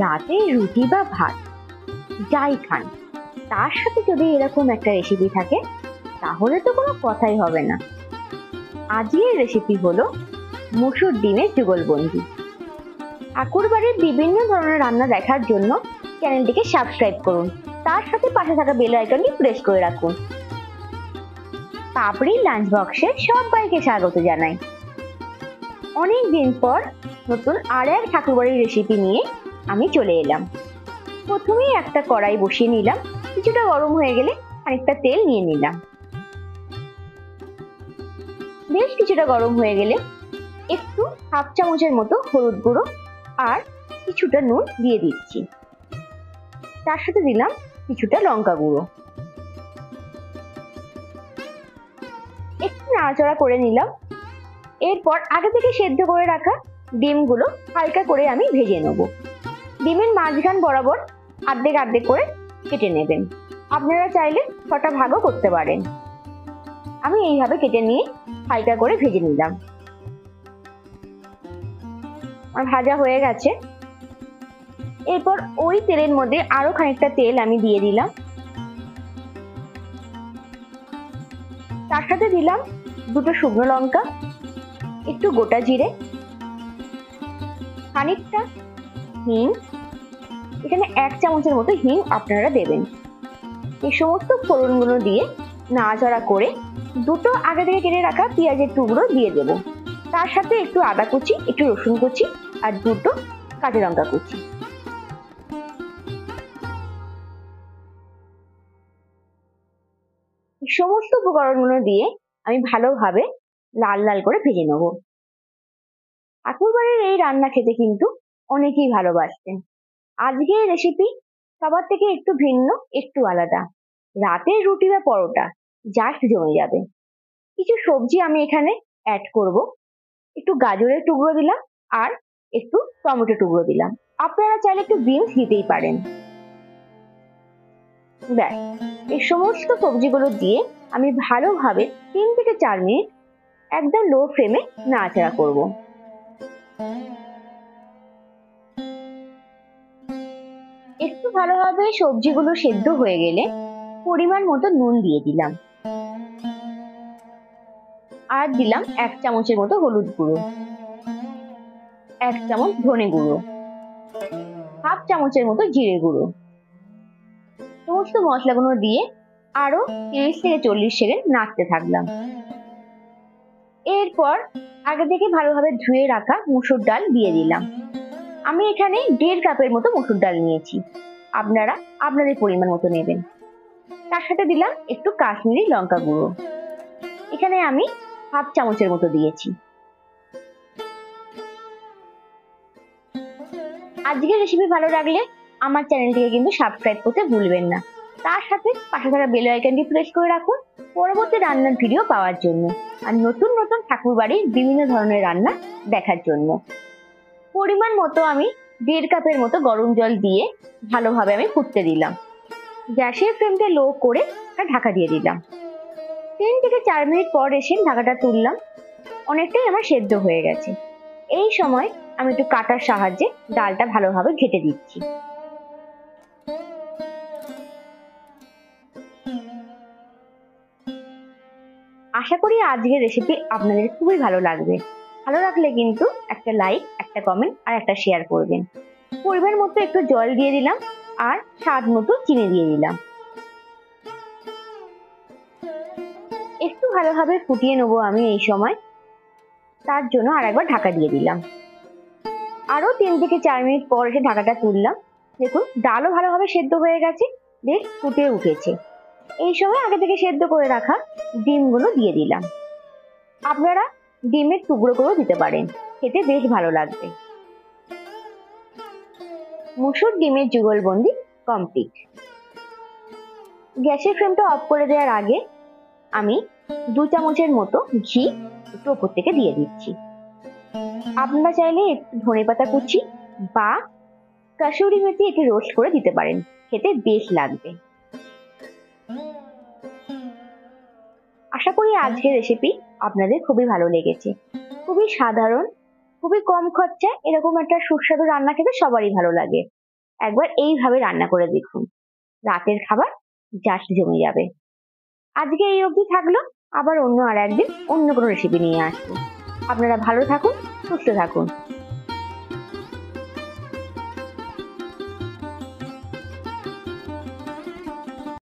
রাতে রুটি বা ভাত যাই খান, তার সাথে যদি এরকম একটা রেসিপি থাকে তাহলে তো কোনো কথাই হবে না। আজকের রেসিপি হলো মসুর ডিমের যুগলবন্দি। ঠাকুর বাড়ির বিভিন্ন ধরনের রান্না দেখার জন্য চ্যানেলটিকে সাবস্ক্রাইব করুন, তার সাথে পাশে থাকা বেল আইকনটি প্রেস করে রাখুন। পাপড়ি লাঞ্চ বক্সে সবাইকে স্বাগত জানাই। অনেক দিন পর নতুন আর এক ঠাকুরবাড়ির রেসিপি নিয়ে আমি চলে এলাম। প্রথমেই একটা কড়াই বসিয়ে নিলাম, কিছুটা গরম হয়ে গেলে খানিকটা তেল নিয়ে নিলাম। বেশ কিছুটা গরম হয়ে গেলে একটু হাফ চামচের মতো হলুদ গুঁড়ো আর কিছুটা নুন দিয়ে দিচ্ছি। তার সাথে দিলাম কিছুটা লঙ্কা গুঁড়ো। একটু নাড়াচাড়া করে নিলাম। এরপর আগে থেকে সেদ্ধ করে রাখা ডিমগুলো হালকা করে আমি ভেজে নেব। ডিমের মাঝখান বরাবর আর্ধেক আর্ধেক করে কেটে নেবেন। আপনারা চাইলে ছটা ভাগও করতে পারেন। আমি এইভাবে কেটে নিয়ে হালকা করে ভেজে নিলাম। আমার ভাজা হয়ে গেছে। এরপর ওই তেলের মধ্যে আরো খানিকটা তেল আমি দিয়ে দিলাম। তার সাথে দিলাম দুটো শুকনো লঙ্কা, একটু গোটা জিরে, খানিকটা হিং, এখানে 1 চামচের মতো হিং আপনারা দেবেন। এই সমস্ত ফোড়নগুলো দিয়ে নাড়াচাড়া করে দুটো আগে থেকে কেটে রাখা পেঁয়াজের টুকরো দিয়ে দেব। তার সাথে একটু আদা কুচি, একটু রসুন কুচি আর দুটো কাঁচা লঙ্কা কুচি। সমস্ত উপকরণগুলো দিয়ে আমি ভালোভাবে লাল লাল করে ভেজে নেব। ঠাকুরবাড়ির এই রান্না খেতে কিন্তু অনেকেই ভালোবাসতেন। আজকের রেসিপি সবার থেকে একটু ভিন্ন, একটু আলাদা। রাতের রুটি বা পরোটা জাস্ট জমে যাবে। কিছু সবজি আমি এখানে অ্যাড করব। একটু গাজরের টুকরো দিলাম আর একটু টমেটো টুকরো দিলাম। আপনারা চাইলে একটু বিনস দিতেই পারেন। ব্যাস, এই সমস্ত সবজিগুলো দিয়ে আমি ভালোভাবে 3 থেকে 4 মিনিট একদম লো ফ্লেমে নাড়াচাড়া করব। একটু ভালোভাবে সবজিগুলো সেদ্ধ হয়ে গেলে পরিমাণ মতো নুন দিয়ে দিলাম আর দিলাম 1 চামচের মতো হলুদ গুঁড়ো, 1 চামচ ধনে গুঁড়ো, হাফ চামচের মতো জিরে গুঁড়ো। সমস্ত মশলাগুলো দিয়ে আরো 30 থেকে 40 সেকেন্ড নাড়তে থাকলাম। এরপর আগে থেকে ভালোভাবে ধুয়ে রাখা মসুর ডাল দিয়ে দিলাম। আমি এখানে 1.5 কাপের মতো মসুর ডাল নিয়েছি, আপনারা আপনাদের পরিমাণ মতো নেবেন। তার সাথে দিলাম একটু কাশ্মীরি লঙ্কা গুঁড়ো, এখানে আমি হাফ চামচের মতো দিয়েছি। আজকের রেসিপি ভালো লাগলে আমার চ্যানেলটিকে কিন্তু সাবস্ক্রাইব করতে ভুলবেন না। তার সাথে পাশে থাকা বেল আইকনটি প্রেস করে রাখুন পরবর্তী রান্নার ভিডিও পাওয়ার জন্য আর নতুন নতুন ঠাকুর বাড়ির বিভিন্ন ধরনের রান্না দেখার জন্য। পরিমাণ মতো আমি 1.5 কাপের মতো গরম জল দিয়ে ভালোভাবে আমি ফুটতে দিলাম। গ্যাসের ফ্লেমটা লো করে ঢাকা দিয়ে দিলাম। 3 থেকে 4 মিনিট পর এসে ঢাকাটা তুললাম। অনেকটাই আমার সেদ্ধ হয়ে গেছে। এই সময় আমি একটু কাটার সাহায্যে ডালটা ভালোভাবে ঘেটে দিচ্ছি। আশা করি আজকের রেসিপি আপনাদের খুবই ভালো লাগবে। ভালো লাগলে কিন্তু একটা লাইক, একটা কমেন্ট আর একটা শেয়ার করবেন। পরিমাণ মতো একটু জল দিয়ে দিলাম আর স্বাদ মতো চিনি দিয়ে দিলাম। একটু ভালোভাবে ফুটিয়ে নেবো আমি এই সময়, তার জন্য আরেকবার ঢাকা দিয়ে দিলাম। আরো 3 থেকে 4 মিনিট পর এসে ঢাকাটা তুললাম। দেখুন ডালও ভালোভাবে সেদ্ধ হয়ে গেছে, বেশ ফুটে উঠেছে। এই সময় আগে থেকে সেদ্ধ করে রাখা ডিমগুলো দিয়ে দিলাম। আপনারা ডিমের টুকরো করেও দিতে পারেন, খেতে বেশ ভালো লাগবে। মসুর ডিমের যুগলবন্দি কমপ্লিট। গ্যাসের ফ্লেমটা অফ করে দেওয়ার আগে আমি 2 চামচের মতো ঘি একটু উপর থেকে দিয়ে দিচ্ছি। আপনারা চাইলে একটু ধনেপাতা কুচি বা কাসুরি মেথি একটু রোস্ট করে দিতে পারেন, খেতে বেশ লাগবে। আশা করি আজকের রেসিপি আপনাদের খুবই ভালো লেগেছে। খুবই সাধারণ খুবই কম খরচায় এরকম একটা সুস্বাদু রান্না খেতে সবারই ভালো লাগে। একবার এইভাবে রান্না করে দেখুন, রাতের খাবার জাস্ট জমে যাবে। আজকে এই অবধি থাকলো, আবার অন্য আর একদিন অন্য কোনো রেসিপি নিয়ে আসবো। আপনারা ভালো থাকুন, সুস্থ থাকুন।